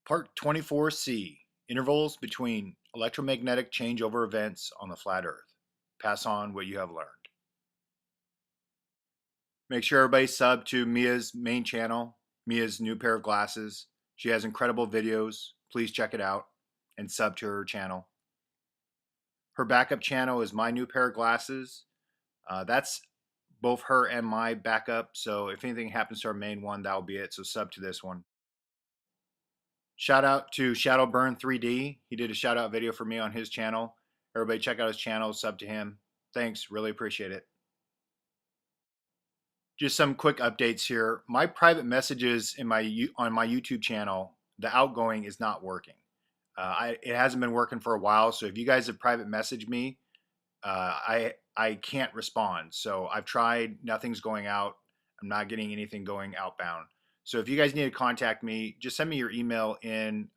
Part 24C, Intervals between electromagnetic changeover events on the flat Earth. Pass on what you have learned. Make sure everybody sub to Mia's main channel, Mia's new pair of glasses. She has incredible videos. Please check it out and sub to her channel. Her backup channel is my new pair of glasses. That's both her and my backup. So if anything happens to our main one, that'll be it. So sub to this one. Shout out to Shadowburn 3D. He did a shout out video for me on his channel. Everybody check out his channel, sub to him. Thanks, really appreciate it. Just some quick updates here. My private messages on my YouTube channel, the outgoing is not working. It hasn't been working for a while. So if you guys have private messaged me, I can't respond. So I've tried, nothing's going out. I'm not getting anything going outbound. So if you guys need to contact me, just send me your email in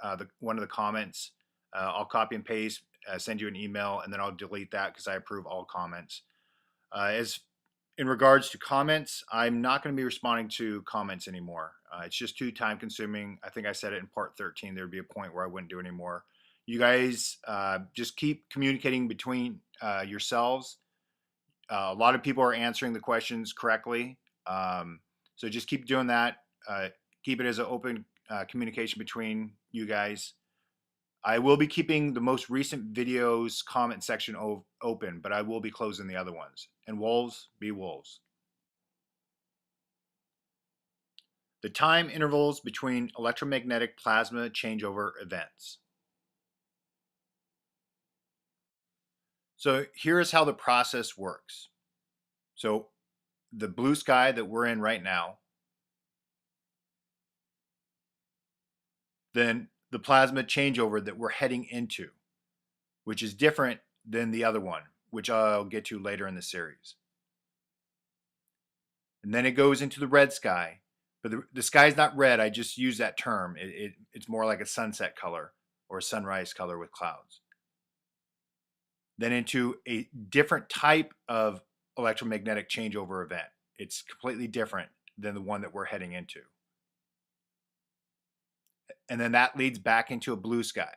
one of the comments. I'll copy and paste, send you an email, and then I'll delete that because I approve all comments. As in regards to comments, I'm not going to be responding to comments anymore. It's just too time consuming. I think I said it in part 13. There'd be a point where I wouldn't do anymore. You guys just keep communicating between yourselves. A lot of people are answering the questions correctly. So just keep doing that. Keep it as an open communication between you guys. I will be keeping the most recent videos comment section open, but I will be closing the other ones. And wolves be wolves. The time intervals between electromagnetic plasma changeover events. So here is how the process works. So the blue sky that we're in right now, then the plasma changeover that we're heading into, which is different than the other one, which I'll get to later in the series. And then it goes into the red sky, but the sky is not red. I just use that term. It's more like a sunset color or a sunrise color with clouds. Then into a different type of electromagnetic changeover event. It's completely different than the one that we're heading into. And then that leads back into a blue sky.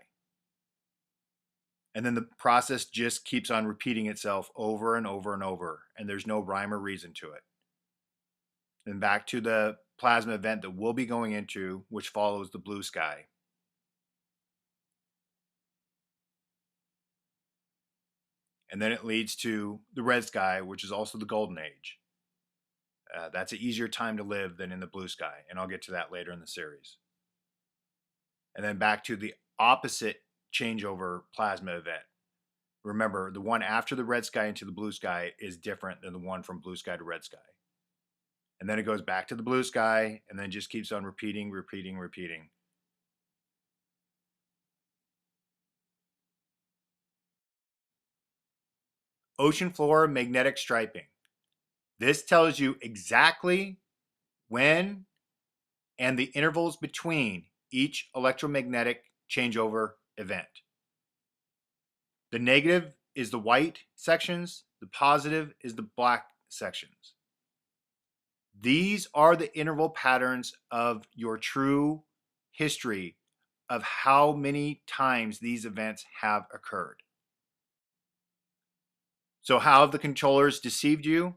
And then the process just keeps on repeating itself over and over and over, and there's no rhyme or reason to it. Then back to the plasma event that we'll be going into, which follows the blue sky. And then it leads to the red sky, which is also the golden age. That's an easier time to live than in the blue sky, and I'll get to that later in the series. And then back to the opposite changeover plasma event. Remember, the one after the red sky into the blue sky is different than the one from blue sky to red sky. And then it goes back to the blue sky and then just keeps on repeating. Ocean floor magnetic striping. This tells you exactly when and the intervals between each electromagnetic changeover event. The negative is the white sections, the positive is the black sections. These are the interval patterns of your true history of how many times these events have occurred. So how have the controllers deceived you?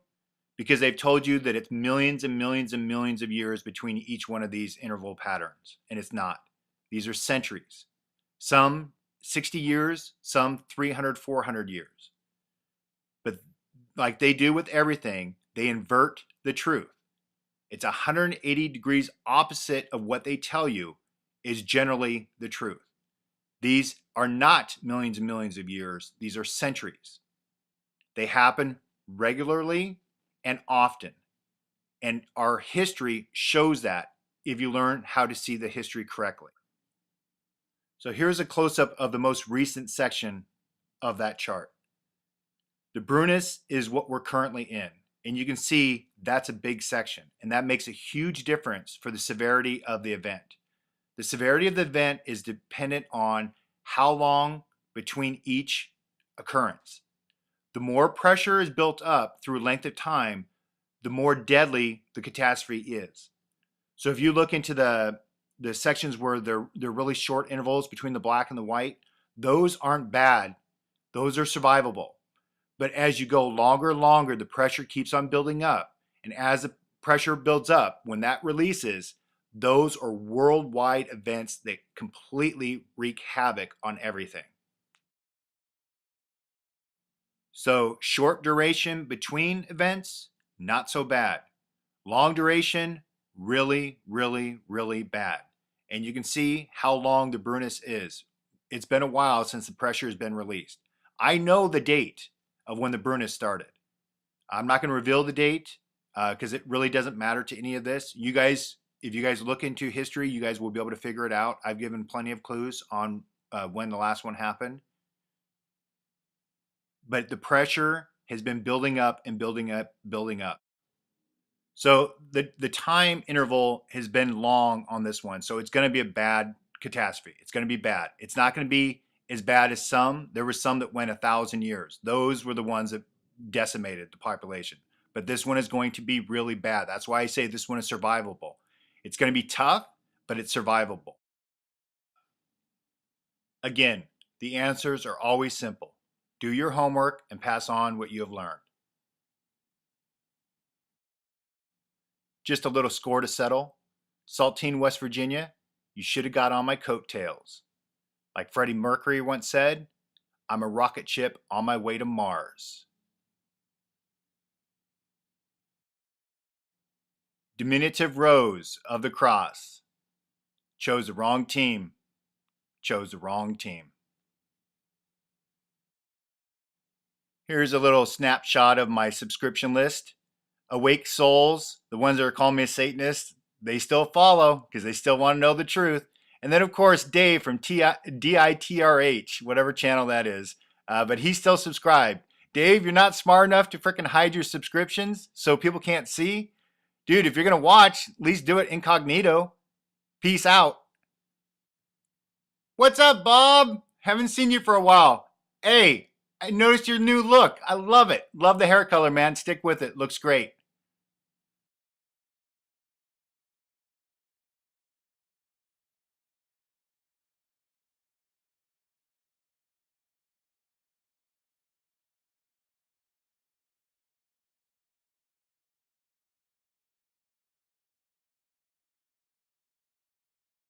Because they've told you that it's millions and millions and millions of years between each one of these interval patterns, and it's not. These are centuries. Some 60 years, some 300, 400 years. But like they do with everything, they invert the truth. It's 180 degrees opposite of what they tell you is generally the truth. These are not millions and millions of years. These are centuries. They happen regularly and often. And our history shows that if you learn how to see the history correctly. So here's a close-up of the most recent section of that chart. The bruness is what we're currently in. And you can see that's a big section. And that makes a huge difference for the severity of the event. The severity of the event is dependent on how long between each occurrence. The more pressure is built up through length of time, the more deadly the catastrophe is. So if you look into the the sections where they're really short intervals between the black and the white, those aren't bad. Those are survivable. But as you go longer and longer, the pressure keeps on building up. And as the pressure builds up, when that releases, those are worldwide events that completely wreak havoc on everything. So short duration between events, not so bad. Long duration, really, really, really bad. And you can see how long the Brunus is. It's been a while since the pressure has been released. I know the date of when the Brunus started. I'm not going to reveal the date because it really doesn't matter to any of this. You guys, if you guys look into history, you guys will be able to figure it out. I've given plenty of clues on when the last one happened. But the pressure has been building up and building up, building up. So the time interval has been long on this one. So it's going to be a bad catastrophe. It's going to be bad. It's not going to be as bad as some. There were some that went 1,000 years. Those were the ones that decimated the population. But this one is going to be really bad. That's why I say this one is survivable. It's going to be tough, but it's survivable. Again, the answers are always simple. Do your homework and pass on what you have learned. Just a little score to settle. Saltine, West Virginia, you should have got on my coattails. Like Freddie Mercury once said, I'm a rocket ship on my way to Mars. Diminutive Rose of the Cross. Chose the wrong team. Chose the wrong team. Here's a little snapshot of my subscription list. Awake souls, the ones that are calling me a Satanist, they still follow because they still want to know the truth. And then, of course, Dave from DITRH, whatever channel that is. But he's still subscribed. Dave, you're not smart enough to freaking hide your subscriptions so people can't see? Dude, if you're going to watch, at least do it incognito. Peace out. What's up, Bob? Haven't seen you for a while. Hey, I noticed your new look. I love it. Love the hair color, man. Stick with it. Looks great.